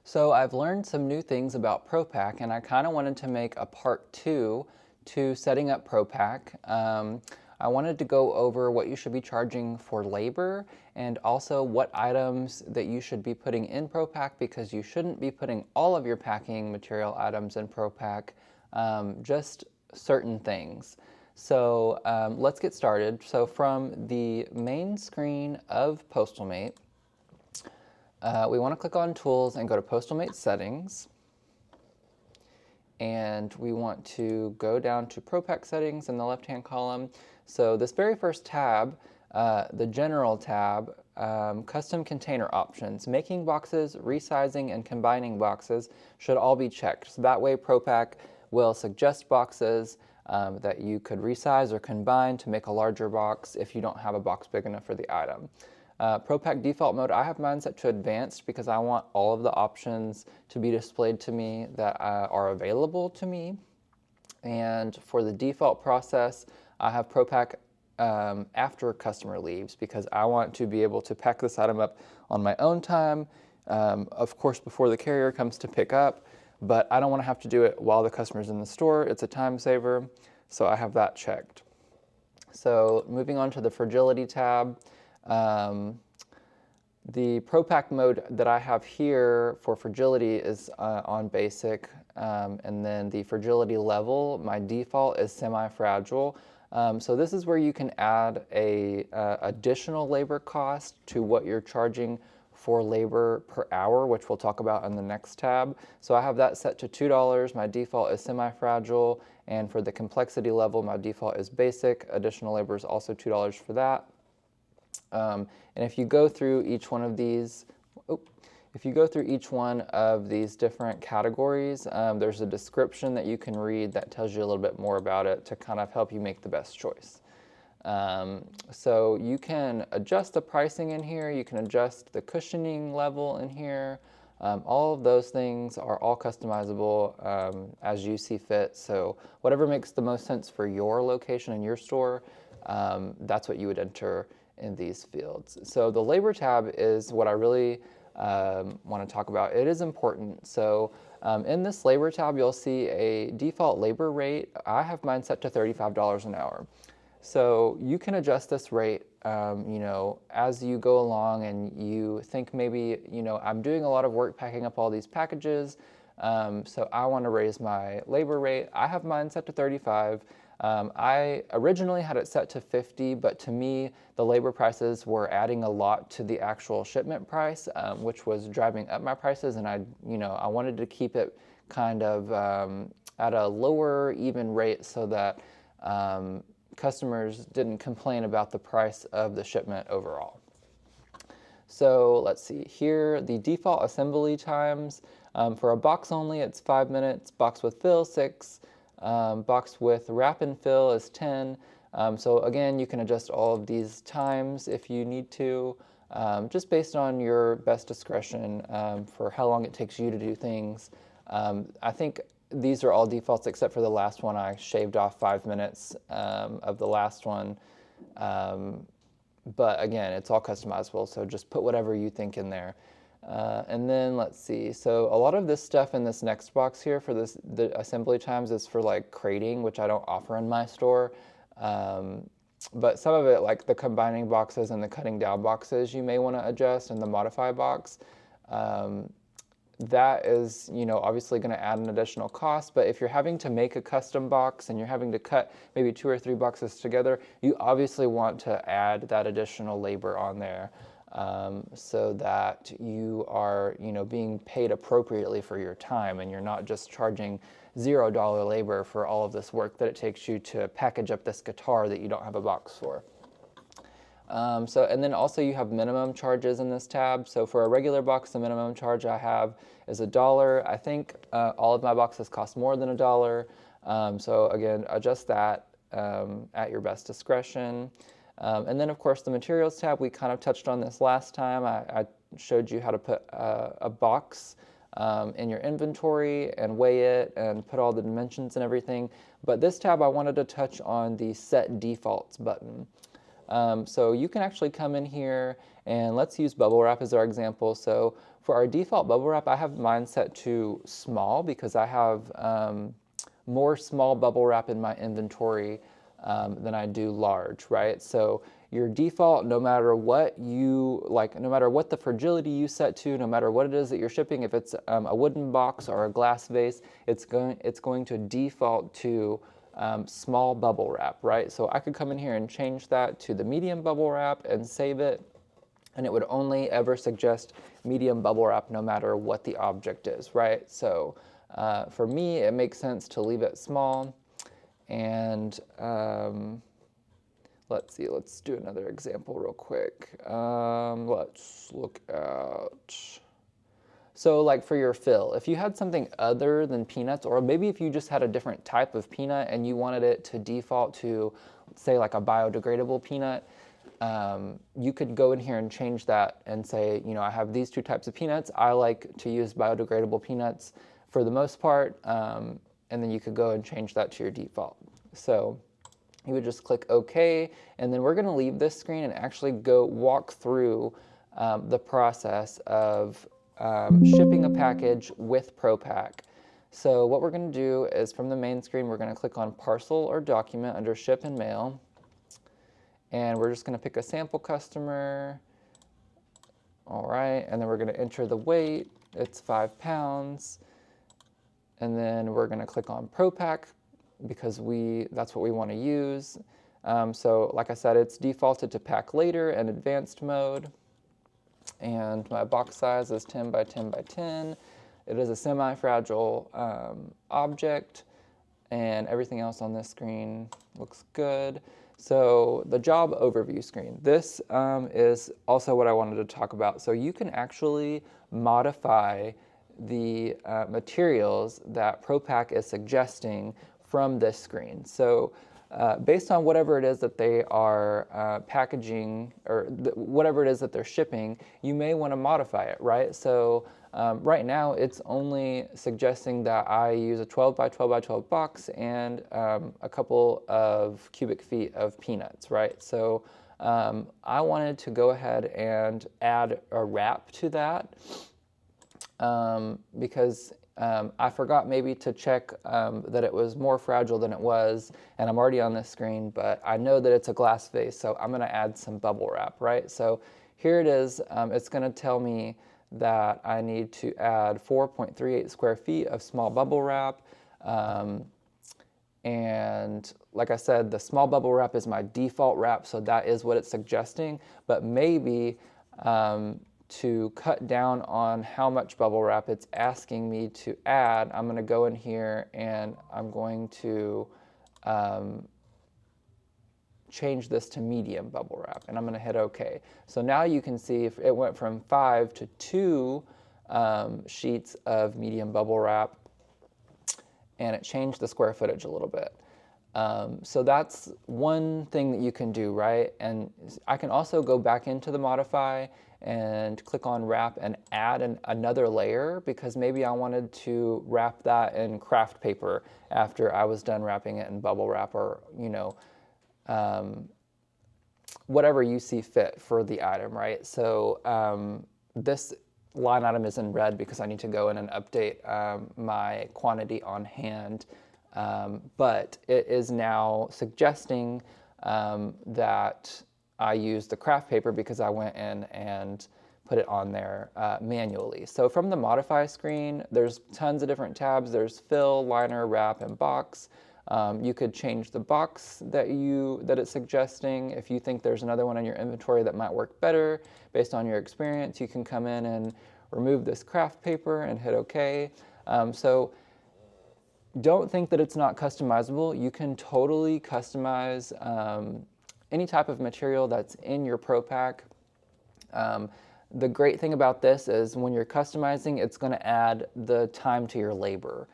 So I've learned some new things about Pro Pack, and I kind of wanted to make a part two to setting up Pro Pack. I wanted to go over what you should be charging for labor and also what items that you should be putting in Pro Pack, because you shouldn't be putting all of your packing material items in Pro Pack, just certain things. So let's get started. So from the main screen of PostalMate, we want to click on Tools and go to PostalMate Settings. And we want to go down to Pro Pack Settings in the left-hand column. So this very first tab, the General tab, Custom Container Options, making boxes, resizing, and combining boxes should all be checked. So that way Pro Pack will suggest boxes that you could resize or combine to make a larger box if you don't have a box big enough for the item. Pro Pack default mode, I have mine set to advanced because I want all of the options to be displayed to me that are available to me. And for the default process, I have Pro Pack after customer leaves, because I want to be able to pack this item up on my own time, of course before the carrier comes to pick up, but I don't want to have to do it while the customer's in the store. It's a time saver, so I have that checked. So moving on to the fragility tab, the Pro Pack mode that I have here for fragility is on basic, and then the fragility level, my default is semi-fragile. So this is where you can add a additional labor cost to what you're charging for labor per hour, which we'll talk about in the next tab. So I have that set to $2. My default is semi-fragile, and for the complexity level, my default is basic. Additional labor is also $2 for that. And if you go through each one of these, different categories, there's a description that you can read that tells you a little bit more about it to kind of help you make the best choice. So you can adjust the pricing in here, you can adjust the cushioning level in here. All of those things are all customizable as you see fit. So whatever makes the most sense for your location and your store, that's what you would enter in these fields. So the labor tab is what I really want to talk about. It is important. So in this labor tab, you'll see a default labor rate. I have mine set to $35 an hour. So you can adjust this rate, as you go along and you think maybe, I'm doing a lot of work packing up all these packages, so I want to raise my labor rate. I have mine set to 35. I originally had it set to 50, but to me, the labor prices were adding a lot to the actual shipment price, which was driving up my prices, and I wanted to keep it kind of at a lower even rate so that customers didn't complain about the price of the shipment overall. So let's see here, the default assembly times. For a box only, it's 5 minutes, box with fill, 6, box with wrap and fill is 10. So again, you can adjust all of these times if you need to, just based on your best discretion for how long it takes you to do things. I think these are all defaults except for the last one. I shaved off 5 minutes of the last one. But again, it's all customizable, so just put whatever you think in there. And then let's see, so a lot of this stuff in this next box here for the assembly times is for like crating, which I don't offer in my store. But some of it, like the combining boxes and the cutting down boxes, you may want to adjust, and the modify box. That is, obviously going to add an additional cost, but if you're having to make a custom box and you're having to cut maybe 2 or 3 boxes together, you obviously want to add that additional labor on there, so that you are, being paid appropriately for your time, and you're not just charging $0 labor for all of this work that it takes you to package up this guitar that you don't have a box for. And then also you have minimum charges in this tab. So for a regular box, the minimum charge I have is $1. I think all of my boxes cost more than $1. So again, adjust that at your best discretion. And then of course the materials tab, we kind of touched on this last time. I showed you how to put a box in your inventory and weigh it and put all the dimensions and everything. But this tab, I wanted to touch on the set defaults button. So you can actually come in here and let's use bubble wrap as our example. So For our default bubble wrap, I have mine set to small because I have more small bubble wrap in my inventory than I do large, right? So your default, no matter what you like, no matter what the fragility you set to, no matter what it is that you're shipping, if it's a wooden box or a glass vase, it's going to default to small bubble wrap, right? So I could come in here and change that to the medium bubble wrap and save it, and it would only ever suggest medium bubble wrap no matter what the object is, right? So for me, it makes sense to leave it small. And let's see, let's do another example real quick. Let's look at, so like for your fill, if you had something other than peanuts, or maybe if you just had a different type of peanut and you wanted it to default to, say, like a biodegradable peanut, you could go in here and change that and say, you know, I have these two types of peanuts. I like to use biodegradable peanuts for the most part, and then you could go and change that to your default. So you would just click OK, and then we're going to leave this screen and actually go walk through the process of shipping a package with Pro Pack. So what we're going to do is from the main screen, we're going to click on Parcel or Document under Ship and Mail. And we're just going to pick a sample customer. All right, and then we're going to enter the weight. It's 5 pounds. And then we're going to click on Pro Pack because that's what we want to use. So like I said, it's defaulted to pack later and advanced mode. And my box size is 10 by 10 by 10. It is a semi-fragile object, and everything else on this screen looks good. So the job overview screen, this is also what I wanted to talk about. So you can actually modify the materials that Pro Pack is suggesting from this screen. So based on whatever it is that they are packaging, or whatever it is that they're shipping, you may want to modify it, right? So right now it's only suggesting that I use a 12 by 12 by 12 box and a couple of cubic feet of peanuts, right? So I wanted to go ahead and add a wrap to that because I forgot maybe to check that it was more fragile than it was, and I'm already on this screen, but I know that it's a glass vase, so I'm going to add some bubble wrap, right? So here it is. It's going to tell me that I need to add 4.38 square feet of small bubble wrap. And like I said, the small bubble wrap is my default wrap, so that is what it's suggesting, but maybe to cut down on how much bubble wrap it's asking me to add, I'm going to go in here and I'm going to change this to medium bubble wrap, and I'm going to hit OK. So now you can see if it went from 5 to 2 sheets of medium bubble wrap, and it changed the square footage a little bit. So that's one thing that you can do, right? And I can also go back into the modify and click on wrap and add another layer, because maybe I wanted to wrap that in craft paper after I was done wrapping it in bubble wrap, or, you know, whatever you see fit for the item, right? So this line item is in red because I need to go in and update my quantity on hand, but it is now suggesting that I use the craft paper because I went in and put it on there manually. So from the modify screen, there's tons of different tabs. There's fill, liner, wrap, and box. You could change the box that it's suggesting. If you think there's another one in your inventory that might work better based on your experience, you can come in and remove this craft paper and hit OK. So don't think that it's not customizable. You can totally customize any type of material that's in your Pro Pack. The great thing about this is when you're customizing, it's going to add the time to your labor,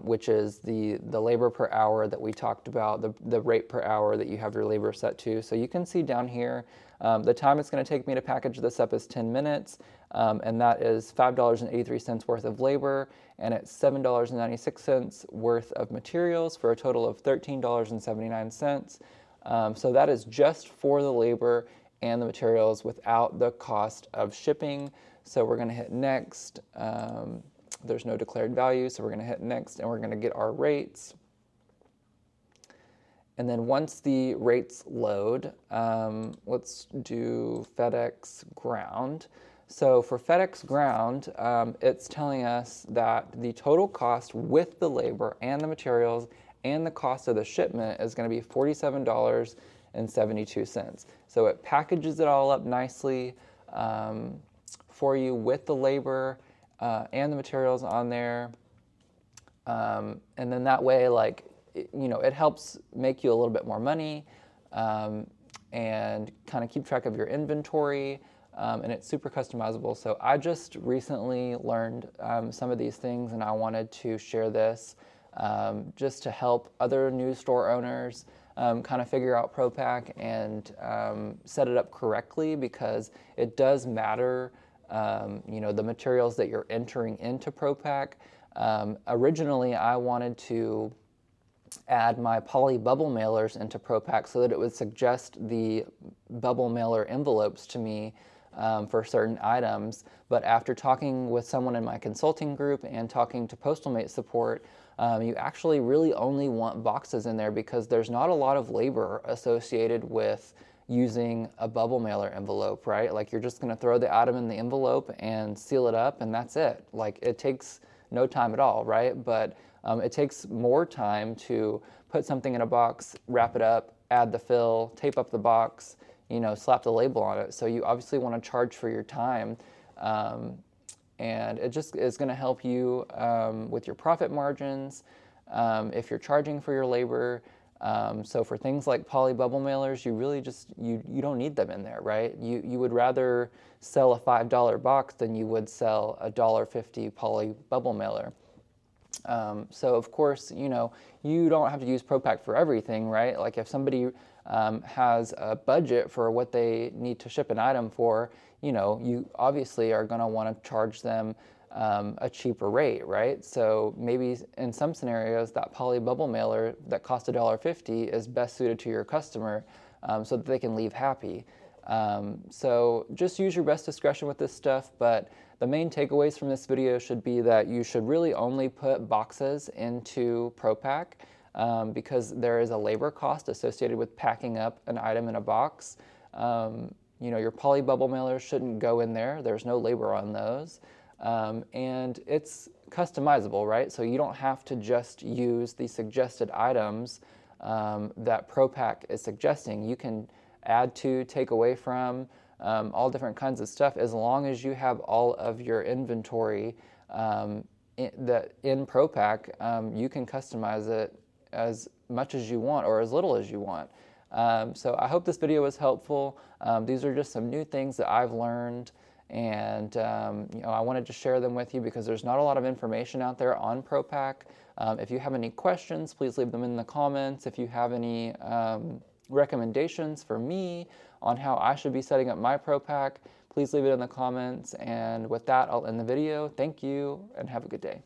which is the labor per hour that we talked about, the rate per hour that you have your labor set to. So you can see down here, the time it's going to take me to package this up is 10 minutes, and that is $5.83 worth of labor, and it's $7.96 worth of materials for a total of $13.79. So that is just for the labor and the materials without the cost of shipping. So we're going to hit next. There's no declared value, so we're going to hit next, and we're going to get our rates. And then once the rates load, let's do FedEx Ground. So for FedEx Ground, it's telling us that the total cost with the labor and the materials and the cost of the shipment is going to be $47.72. So it packages it all up nicely for you with the labor and the materials on there. And then that way, like, it helps make you a little bit more money and kind of keep track of your inventory, and it's super customizable. So I just recently learned some of these things, and I wanted to share this just to help other new store owners kind of figure out Pro Pack and set it up correctly, because it does matter, the materials that you're entering into Pro Pack. Originally, I wanted to add my poly bubble mailers into Pro Pack so that it would suggest the bubble mailer envelopes to me for certain items. But after talking with someone in my consulting group and talking to PostalMate support, you actually really only want boxes in there, because there's not a lot of labor associated with using a bubble mailer envelope, right? Like, you're just going to throw the item in the envelope and seal it up, and that's it. Like, it takes no time at all, right? But it takes more time to put something in a box, wrap it up, add the fill, tape up the box, slap the label on it. So you obviously want to charge for your time, and it just is going to help you with your profit margins if you're charging for your labor. So for things like poly bubble mailers, you really just, you don't need them in there, right? You would rather sell a $5 box than you would sell a $1.50 poly bubble mailer. So of course, you don't have to use Pro Pack for everything, right? Like, if somebody has a budget for what they need to ship an item for, you obviously are going to want to charge them a cheaper rate, right? So maybe in some scenarios, that poly bubble mailer that costs $1.50 is best suited to your customer, so that they can leave happy. So just use your best discretion with this stuff, but the main takeaways from this video should be that you should really only put boxes into Pro Pack because there is a labor cost associated with packing up an item in a box. Your poly bubble mailers shouldn't go in there. There's no labor on those. And it's customizable, right? So you don't have to just use the suggested items that Pro Pack is suggesting. You can add to, take away from, all different kinds of stuff, as long as you have all of your inventory in Pro Pack. You can customize it as much as you want or as little as you want. So I hope this video was helpful. These are just some new things that I've learned, and I wanted to share them with you because there's not a lot of information out there on Pro Pack. If you have any questions, please leave them in the comments. If you have any recommendations for me on how I should be setting up my Pro Pack, please leave it in the comments. And with that, I'll end the video. Thank you, and have a good day.